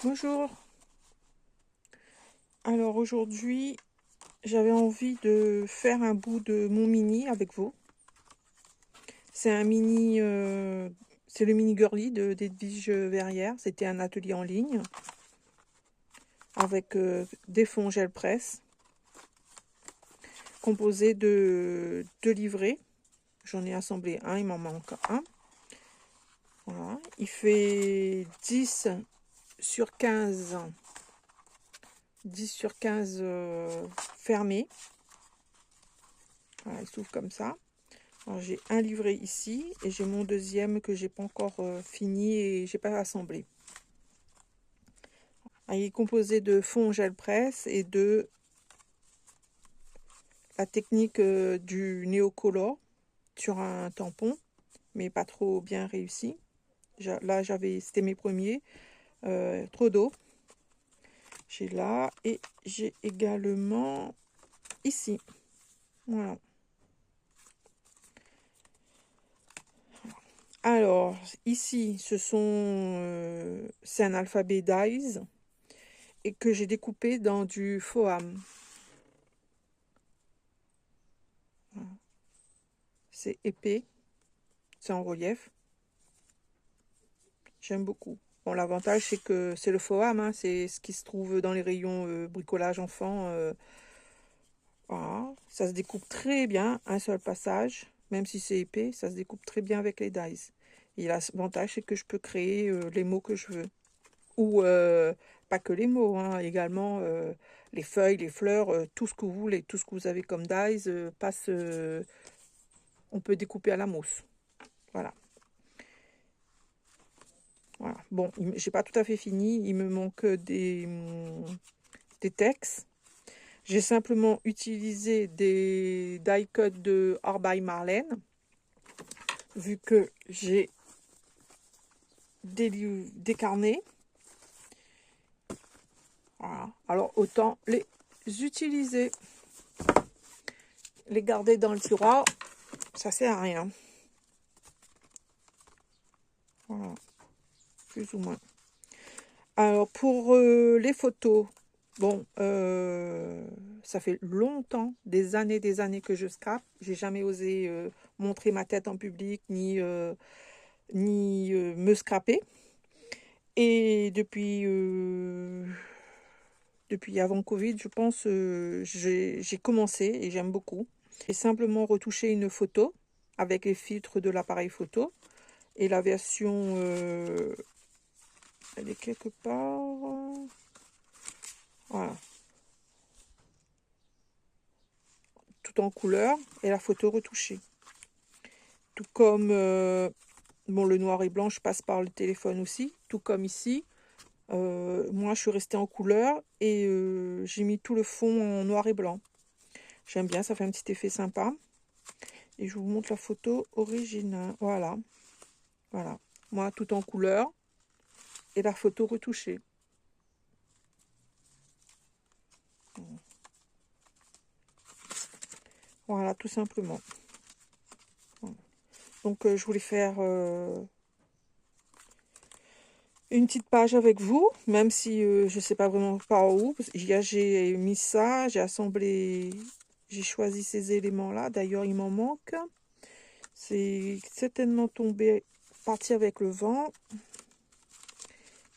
Bonjour. Alors aujourd'hui, j'avais envie de faire un bout de mon mini avec vous. C'est un mini, c'est le mini girly d'Edwige Verrières. C'était un atelier en ligne avec des fonds gel presse composés de 2 livrets. J'en ai assemblé un, il m'en manque un. Voilà. Il fait 10 sur 15 fermé. Voilà, il s'ouvre comme ça. J'ai un livret ici et j'ai mon deuxième que j'ai pas encore fini et j'ai pas assemblé. Il est composé de fond gel presse et de la technique du néocolor sur un tampon, mais pas trop bien réussi. Là, c'était mes premiers. Trop d'eau. J'ai là et j'ai également ici. Voilà. Alors, ici, c'est un alphabet d'Eyes et que j'ai découpé dans du foam. C'est épais, c'est en relief. J'aime beaucoup. Bon, l'avantage, c'est que c'est le foam, hein, c'est ce qui se trouve dans les rayons bricolage enfant. Voilà. Ça se découpe très bien, un seul passage. Même si c'est épais, ça se découpe très bien avec les dies. Et l'avantage, c'est que je peux créer les mots que je veux. Ou pas que les mots, hein, également les feuilles, les fleurs, tout ce que vous voulez, tout ce que vous avez comme dies passe. On peut découper à la mousse. Voilà. Voilà. Bon, j'ai pas tout à fait fini. Il me manque des textes. J'ai simplement utilisé des die cuts de Art by Marlène, vu que j'ai des carnets. Voilà. Alors autant les utiliser. Les garder dans le tiroir, ça sert à rien. Voilà. Plus ou moins. Alors pour les photos, bon, ça fait longtemps, des années que je scrape. J'ai jamais osé montrer ma tête en public ni me scraper. Et depuis avant Covid, je pense, j'ai commencé et j'aime beaucoup. J'ai simplement retouché une photo avec les filtres de l'appareil photo et la version, elle est quelque part. Voilà. Tout en couleur et la photo retouchée. Tout comme bon, le noir et blanc, je passe par le téléphone aussi. Tout comme ici, moi je suis restée en couleur et j'ai mis tout le fond en noir et blanc. J'aime bien, ça fait un petit effet sympa. Et je vous montre la photo originale. Voilà. Voilà. Moi tout en couleur et la photo retouchée. Voilà, tout simplement. Voilà. Donc je voulais faire une petite page avec vous, même si je sais pas vraiment par où. J'ai mis ça, j'ai assemblé, j'ai choisi ces éléments-là. D'ailleurs, il m'en manque. C'est certainement tombé, parti avec le vent.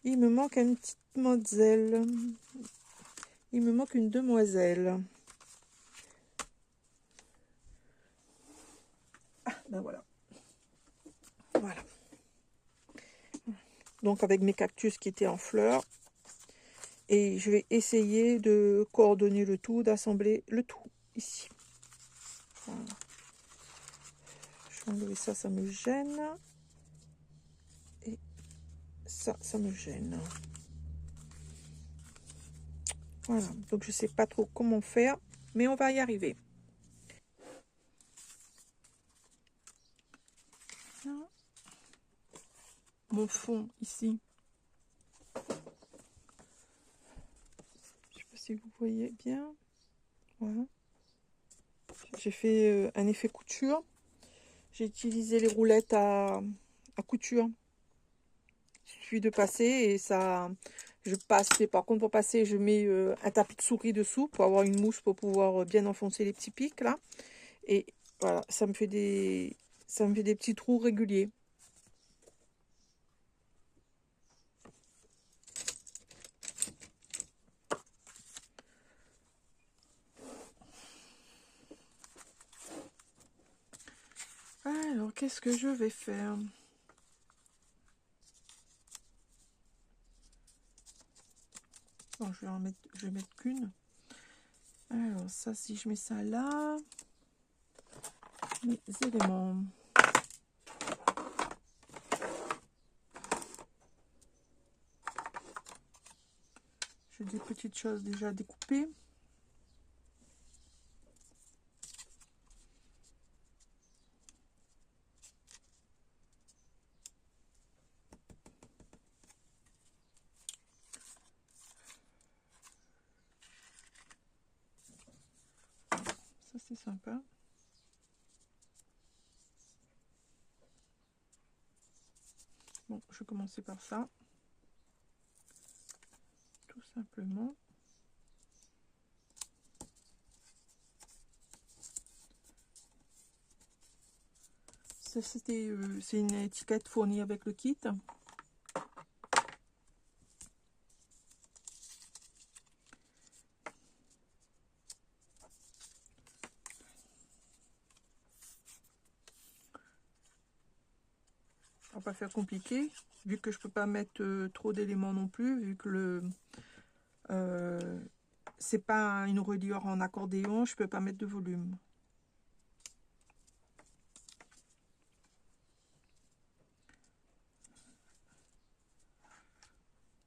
Il me manque une petite demoiselle. Il me manque une demoiselle. Ah, ben voilà. Voilà. Donc avec mes cactus qui étaient en fleurs. Et je vais essayer de coordonner le tout, d'assembler le tout ici. Voilà. Je vais enlever ça, ça me gêne. Et ça me gêne. Voilà, donc je sais pas trop comment faire, mais on va y arriver. Mon fond ici. Je sais pas si vous voyez bien. Voilà. J'ai fait un effet couture. J'ai utilisé les roulettes à couture. appuie de passer et ça, je passe. Et par contre, pour passer, je mets un tapis de souris dessous pour avoir une mousse pour pouvoir bien enfoncer les petits pics là. Et voilà, ça me fait des petits trous réguliers. Alors, qu'est-ce que je vais faire? Bon, je vais mettre qu'une. Alors, ça, si je mets ça là, mes éléments. J'ai des petites choses déjà découpées. Ça, c'est sympa. Bon, je vais commencer par ça. Tout simplement. Ça, c'est une étiquette fournie avec le kit. On va pas faire compliqué, vu que je peux pas mettre trop d'éléments non plus, vu que c'est pas une reliure en accordéon, je peux pas mettre de volume.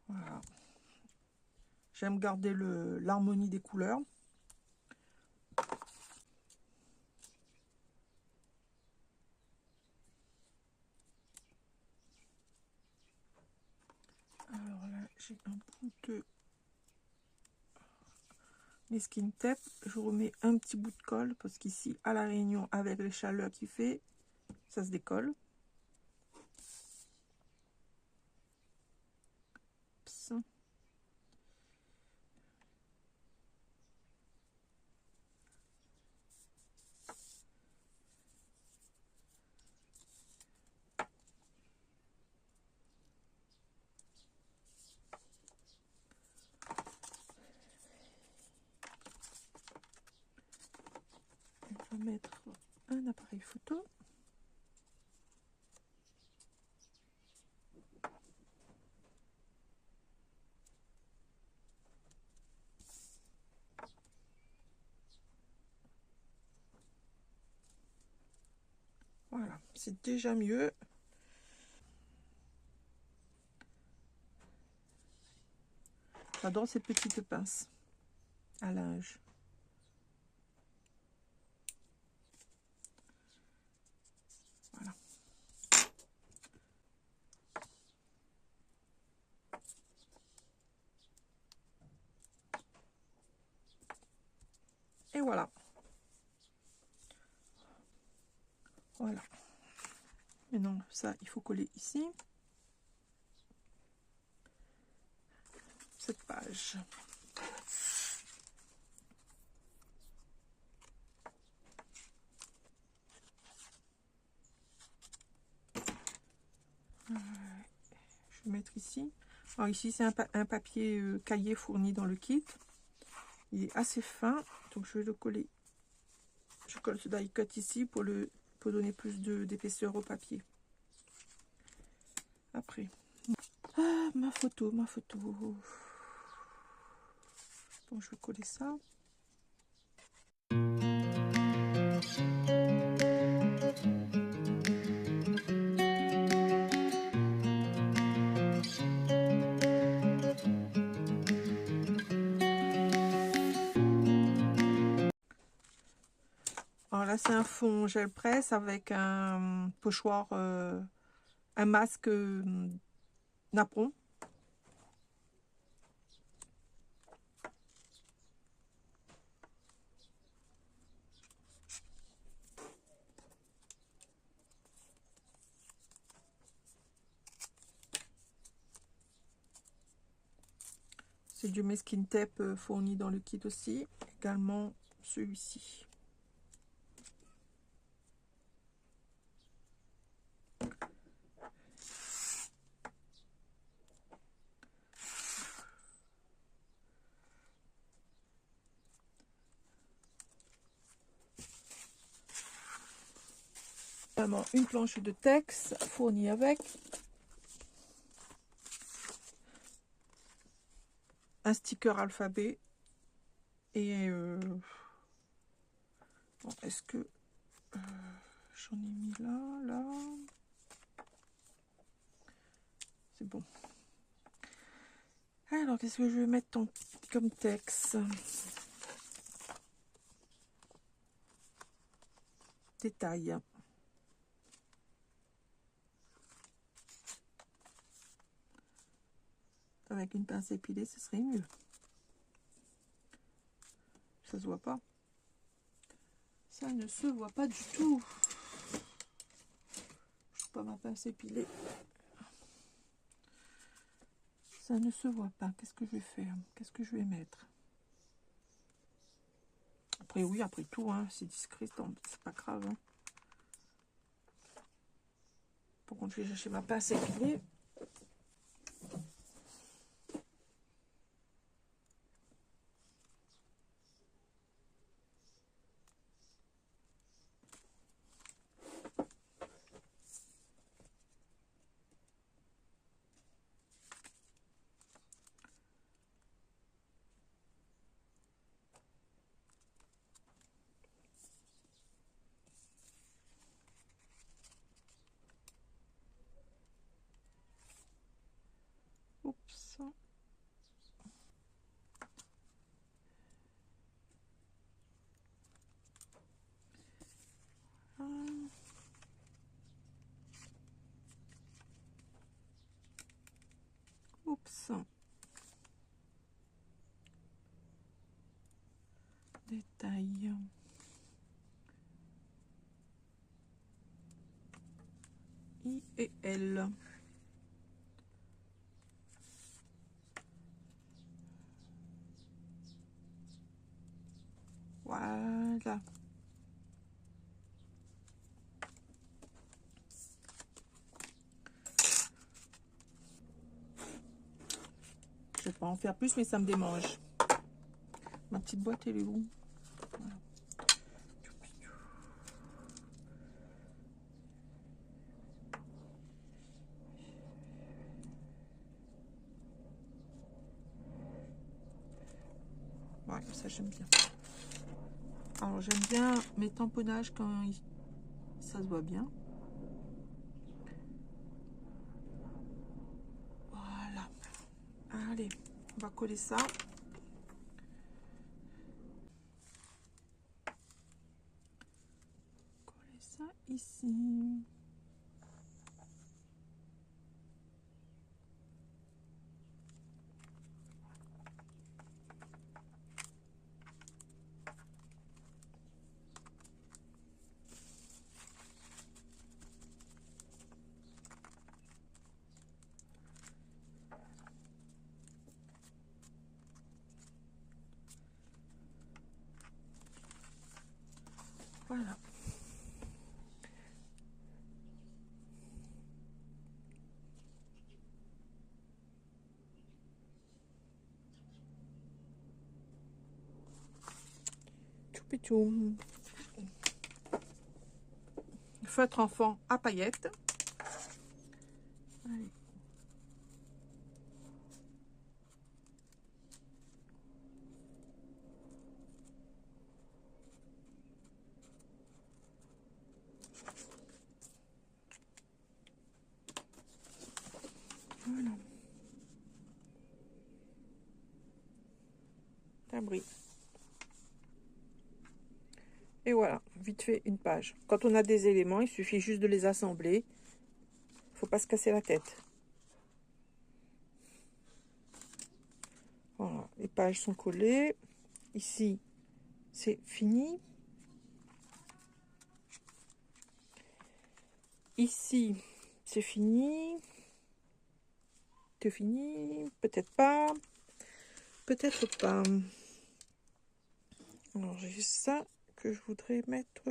Voilà. J'aime garder l'harmonie des couleurs. Alors là, j'ai un bout de skin tape. Je remets un petit bout de colle parce qu'ici, à La Réunion, avec les chaleurs qu'il fait, ça se décolle. Pss. On va mettre un appareil photo. Voilà, c'est déjà mieux. J'adore ces petites pinces à linge. Voilà. Et voilà. Voilà. Maintenant, ça, il faut coller ici. Cette page. Je vais mettre ici. Alors ici, c'est un papier cahier fourni dans le kit. Il est assez fin, donc je vais le coller. Je colle ce die cut ici pour donner plus d'épaisseur au papier. Après, ma photo. Bon, je vais coller ça. Alors là, c'est un fond gel presse avec un pochoir, un masque napperon. C'est du Meskin Tape fourni dans le kit aussi. Également celui-ci. Également une planche de texte fournie avec. Un sticker alphabet. Et bon, est-ce que j'en ai mis là. C'est bon. Alors, qu'est-ce que je vais mettre comme texte? Détail. Avec une pince épilée, ce serait mieux. Ça se voit pas. Ça ne se voit pas du tout. Je trouve pas ma pince épilée. Ça ne se voit pas. Qu'est-ce que je vais faire? Qu'est-ce que je vais mettre? Après, oui, après tout, hein, c'est discret, c'est pas grave. Hein. Par contre, je vais chercher ma pince épilée. Oups. Oups. Détail. I et L. Voilà. Je vais pas en faire plus, mais ça me démange. Ma petite boîte, elle est où? Voilà. Ouais, ça j'aime bien. Alors j'aime bien mes tamponnages quand ça se voit bien. Voilà. Allez, on va coller ça. Coller ça ici. Voilà. Tout. Feutre enfant à paillettes. Allez. Voilà. Un bris. Et voilà, vite fait une page. Quand on a des éléments, il suffit juste de les assembler. Faut pas se casser la tête. Voilà, les pages sont collées. Ici, c'est fini. Ici, c'est fini. C'est fini, peut-être pas. peut-être pas. Alors j'ai ça que je voudrais mettre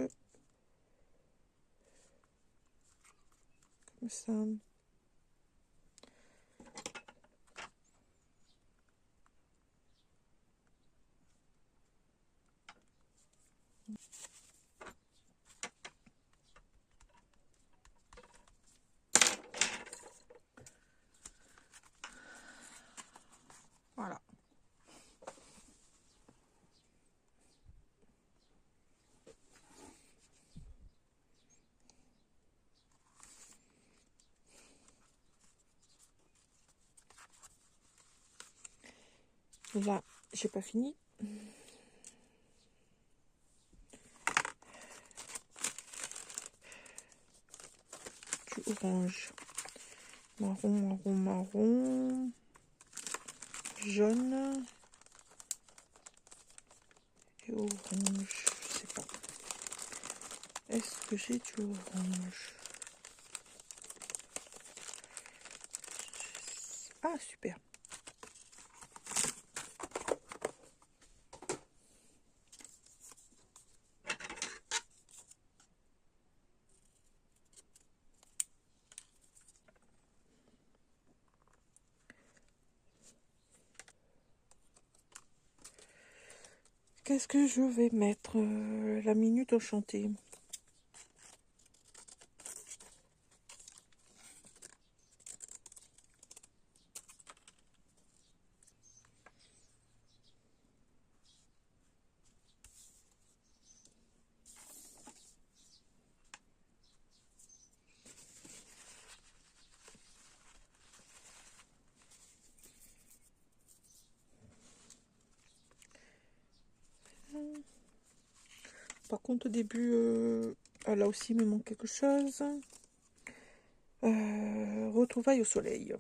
comme ça. Voilà. Là, j'ai pas fini. Du orange. Marron, marron, marron. Jaune. Et orange. Je sais pas. Est-ce que j'ai du orange? Ah, super. Qu'est-ce que je vais mettre? La minute enchantée. Par contre, au début, là aussi, il me manque quelque chose. Retrouvailles au soleil.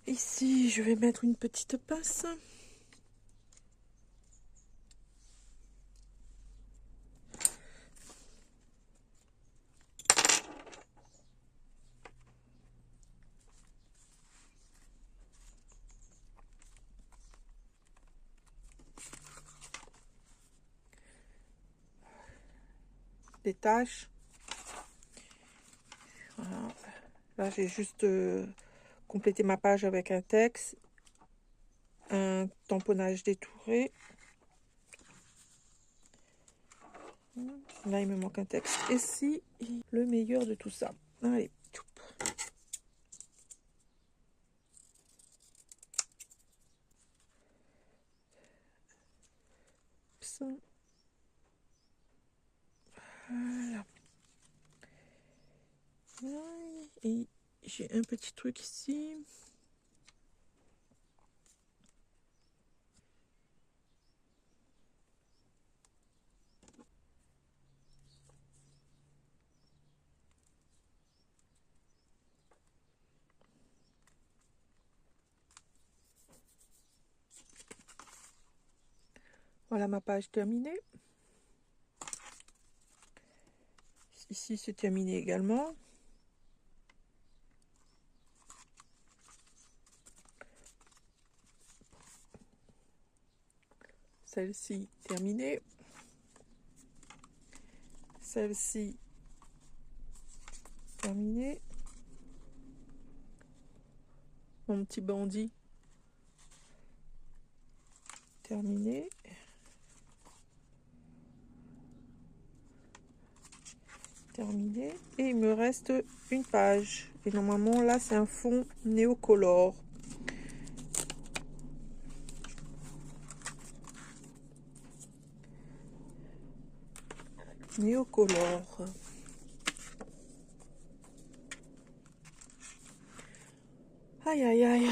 Ici, je vais mettre une petite pince. Des taches. Voilà. Là, j'ai juste complété ma page avec un texte, un tamponnage détouré. Là, il me manque un texte. Et si, le meilleur de tout ça. Allez. Ça. Voilà. Et j'ai un petit truc ici. Voilà ma page terminée. Ici, c'est terminé également. Celle-ci terminée. Celle-ci terminée. Mon petit bandit terminé. Terminé. Et il me reste une page. Et normalement, là, c'est un fond néocolore. Néocolore. Aïe, aïe, aïe.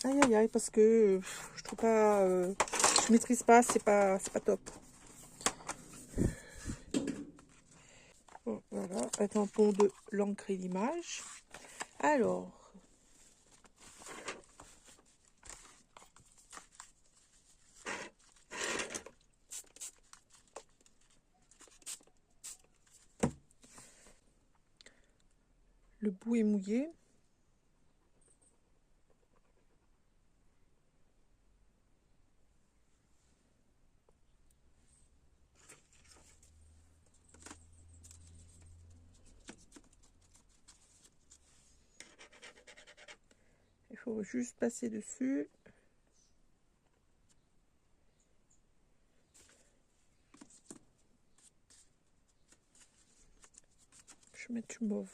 Aïe, aïe, aïe, parce que je trouve pas... je maîtrise pas, c'est pas top. Bon, voilà, un tampon de l'encre et l'image. Alors, le bout est mouillé. Il faut juste passer dessus. Je vais mettre du mauve.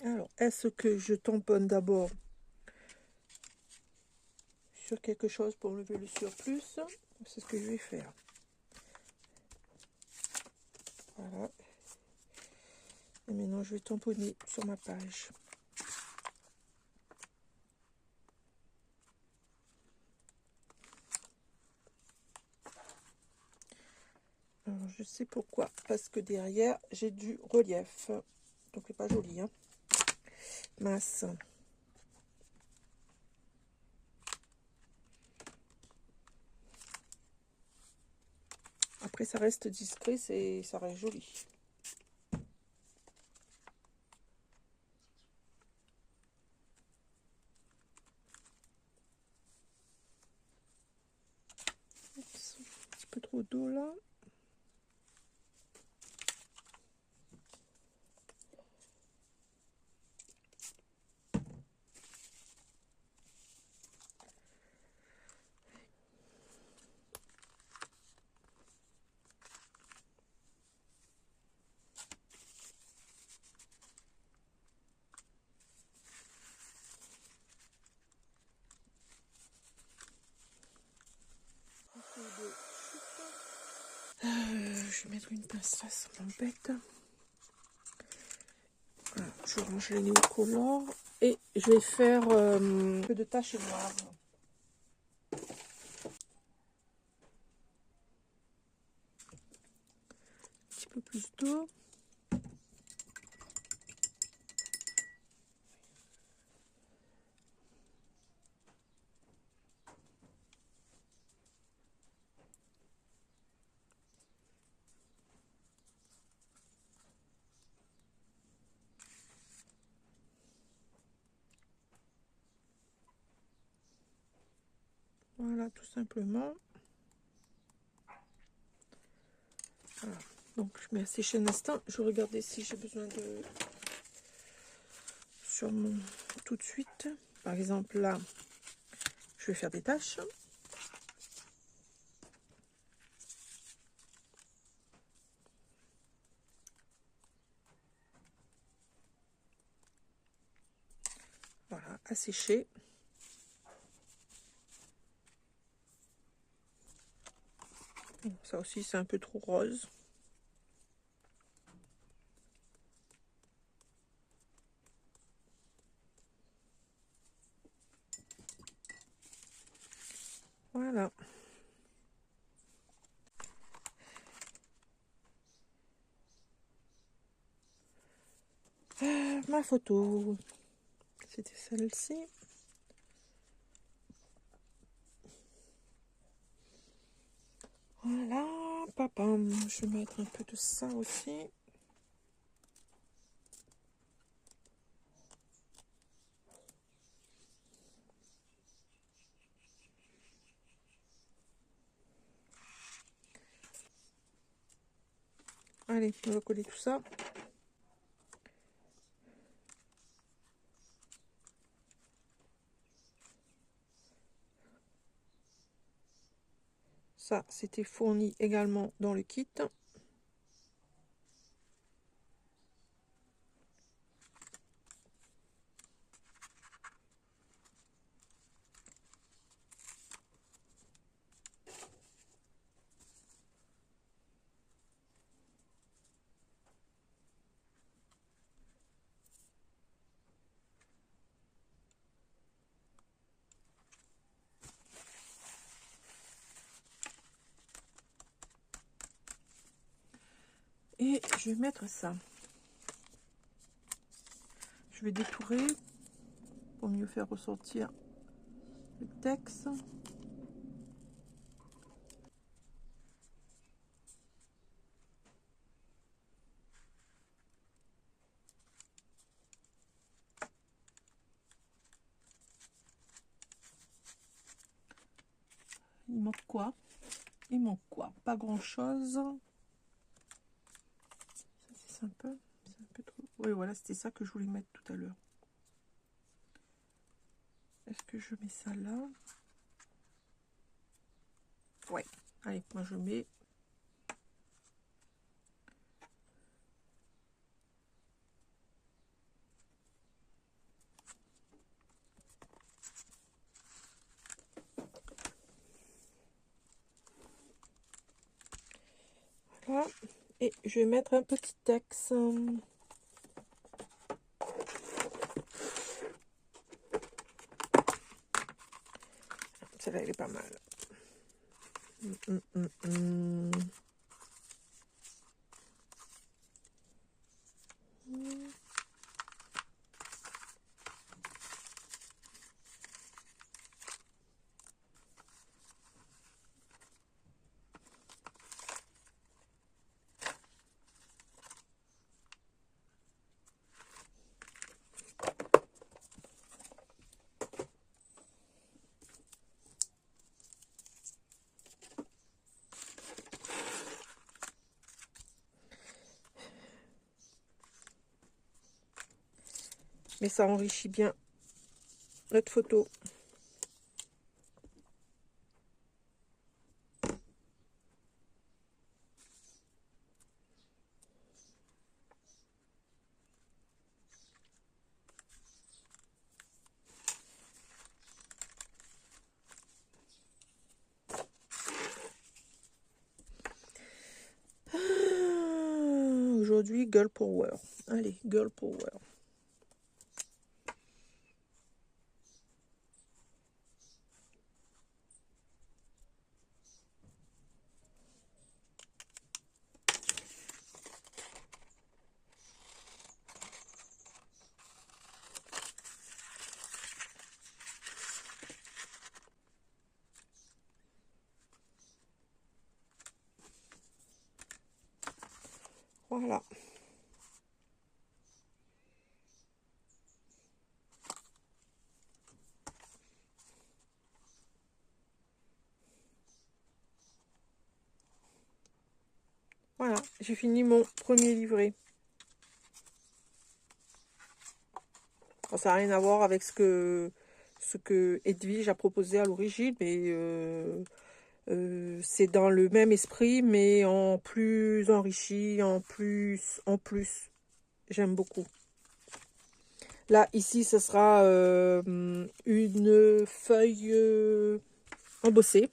Alors, est-ce que je tamponne d'abord sur quelque chose pour enlever le surplus? C'est ce que je vais faire. Voilà. Et maintenant, je vais tamponner sur ma page. Alors, je sais pourquoi. Parce que derrière, j'ai du relief. Donc, c'est pas joli, hein. Mince. Après, ça reste discret, ça reste joli. Oups, un petit peu trop d'eau là. Je vais mettre une pince là, ça m'embête. Voilà, je range les néocolores et je vais faire un peu de taches noires. Un petit peu plus d'eau. Voilà, tout simplement. Voilà. Donc, je mets à sécher un instant. Je vais regarder si j'ai besoin de... sur mon... tout de suite. Par exemple, là, je vais faire des taches. Voilà, à sécher. Ça aussi, c'est un peu trop rose. Voilà. Ma photo, c'était celle-ci. Voilà, papa, je vais mettre un peu de ça aussi. Allez, on va coller tout ça. Ça, c'était fourni également dans le kit. Et je vais mettre ça. Je vais détourer pour mieux faire ressortir le texte. Il manque quoi? Il manque quoi? Pas grand chose. Ça c'est sympa. C'est un peu trop. Oui, voilà, c'était ça que je voulais mettre tout à l'heure. Est-ce que je mets ça là? Ouais. Allez, moi je mets. Voilà. Et je vais mettre un petit texte. Celle-là, elle est pas mal. Mais ça enrichit bien notre photo. Aujourd'hui, Girl Power. Allez, Girl Power. Voilà. Voilà, j'ai fini mon premier livret. Bon, ça n'a rien à voir avec ce que Edwige a proposé à l'origine, mais c'est dans le même esprit, mais en plus enrichi, en plus. J'aime beaucoup. Là, ici, ce sera une feuille embossée.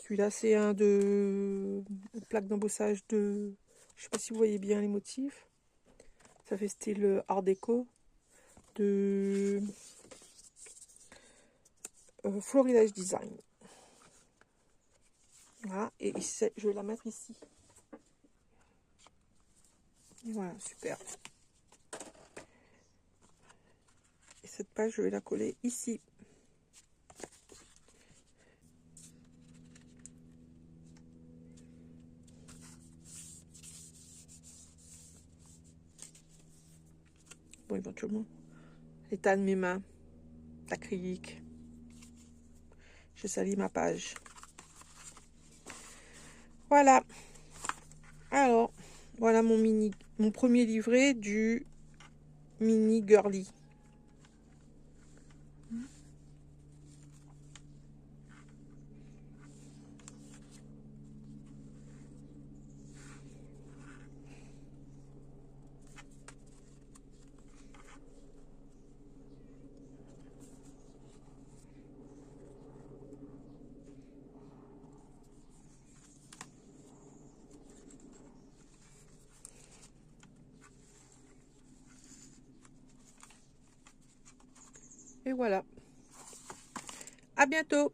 Celui-là, c'est une plaque d'embossage de... Je sais pas si vous voyez bien les motifs. Ça fait style art déco. De Florilège Design. Voilà, et ici, je vais la mettre ici. Et voilà, super. Et cette page, je vais la coller ici. Bon, éventuellement, l'état de mes mains, l'acrylique. Je salis ma page. Voilà. Alors, voilà mon premier livret du mini girly. Et voilà. À bientôt.